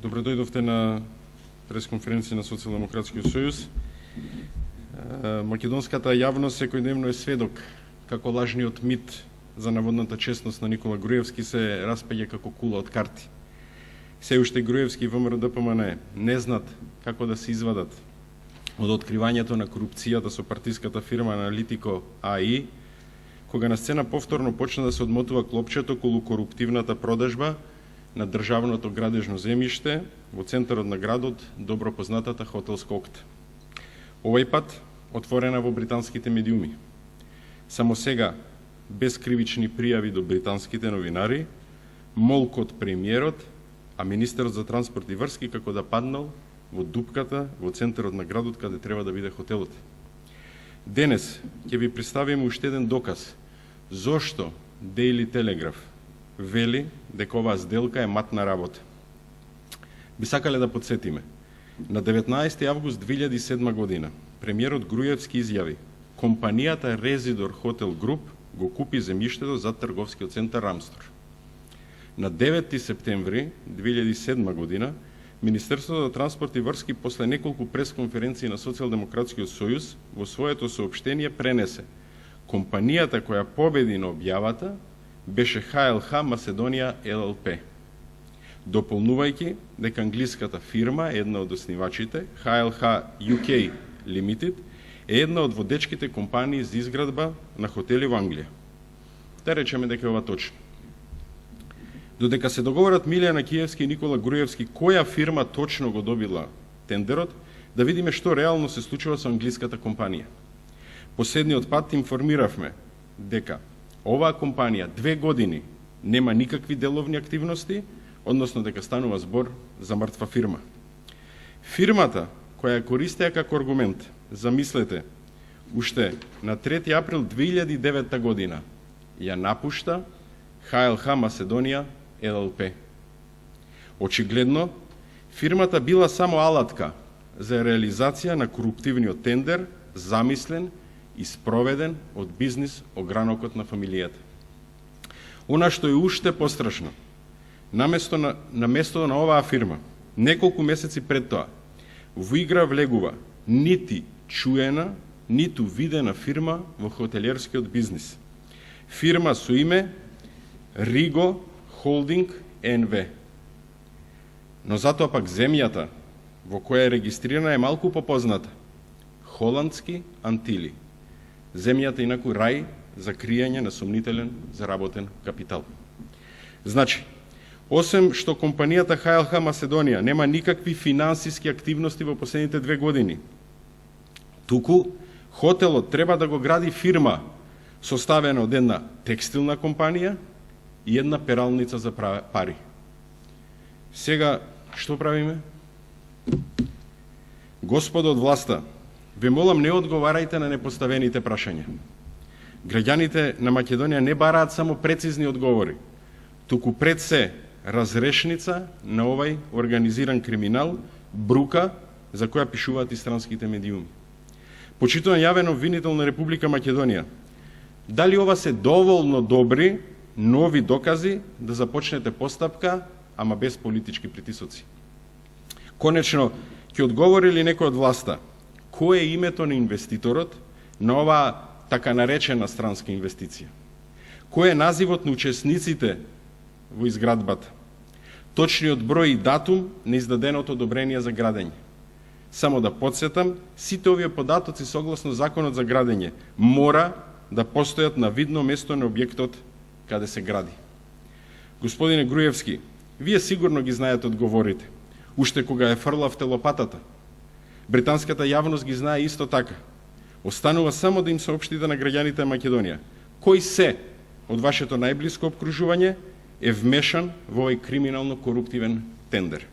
Добро дојдовте на пресконференција на Социјалдемократскиот сојуз. Македонската јавност секојдневно е сведок како лажниот мит за наводната честност на Никола Груевски се распаѓа како кула од карти. Се уште Груевски и ВМРО-ДПМН не знаат како да се извадат од откривањето на корупцијата со партиската фирма Аналитико АИ, кога на сцена повторно почна да се одмотува клопчето околу коруптивната продажба на државното градежно земјиште во центарот на градот, добро познатата хотел Скокт. Овој пат отворена во британските медиуми. Само сега, без кривични пријави до британските новинари, молк од премиерот, а министерот за транспорт и врски како да паднал во дупката во центарот на градот каде треба да биде хотелот. Денес ќе ви представиме уште еден доказ зошто Daily Telegraph вели дека оваа сделка е матна работа. Би сакале да подсетиме. На 19 август 2007 година премиерот Груевски изјави: компанијата Резидор Хотел Груп го купи земјиштето за трговскиот центар Рамстор. На 9 септември 2007 година Министерството за транспорт и врски после неколку пресконференции на Социјалдемократскиот сојуз во своето соопштение пренесе: компанијата која победи на објавата беше ХЛХ Macedоnia ЛЛП, дополнувајќи дека англиската фирма, една од основачите, ХЛХ UK Limited, е една од водечките компании за изградба на хотели во Англија. Да речеме дека е ова точно. Додека се договорат Милијана Киевски и Никола Груевски која фирма точно го добила тендерот, да видиме што реално се случува со англиската компанија. Последниот пат информиравме дека оваа компанија 2 години нема никакви деловни активности, односно дека станува збор за мртва фирма. Фирмата која ја користеа како аргумент, замислете, уште на 3 април 2009 година ја напушта ХЛХ Macedоnia ЛЛП. Очигледно, фирмата била само алатка за реализација на коруптивниот тендер, замислен и спроведен од бизнис огранокот на фамилијата. Она што е уште пострашно, на место на оваа фирма, неколку месеци пред тоа, во игра влегува нити чуена, ниту видена фирма во хотелиерскиот бизнис. Фирма со име Риго Холдинг НВ. Но затоа пак земјата во која е регистрирана е малку попозната. Холандски Антили. Земјата инаку рај за кријање на сомнителен заработен капитал. Значи, осем што компанијата ХЛХ Macedоnia нема никакви финансиски активности во последните 2 години, туку хотелот треба да го гради фирма составена од една текстилна компанија и една пералница за пари. Сега, што правиме? Господо од власта, ве молам, не одговарајте на непоставените прашања. Граѓаните на Македонија не бараат само прецизни одговори, туку пред се разрешница на овај организиран криминал, брука за која пишуваат и странските медиуми. Почитуван јавен обвинител на Република Македонија, дали ова се доволно добри нови докази да започнете постапка, ама без политички притисоци? Конечно, ќе одговори ли некој од власта кој е името на инвеститорот на оваа така наречена странска инвестиција? Кој е називот на учесниците во изградбата? Точниот број и датум на издаденото одобрение за градење? Само да подсетам, сите овие податоци согласно Законот за градење мора да постојат на видно место на објектот каде се гради. Господине Груевски, вие сигурно ги знаете одговорите, уште кога е фрлавте лопатата. Британската јавност ги знае исто така. Останува само да им соопштите на граѓаните на Македонија кој се од вашето најблиско обкружување е вмешан во овој криминално коруптивен тендер.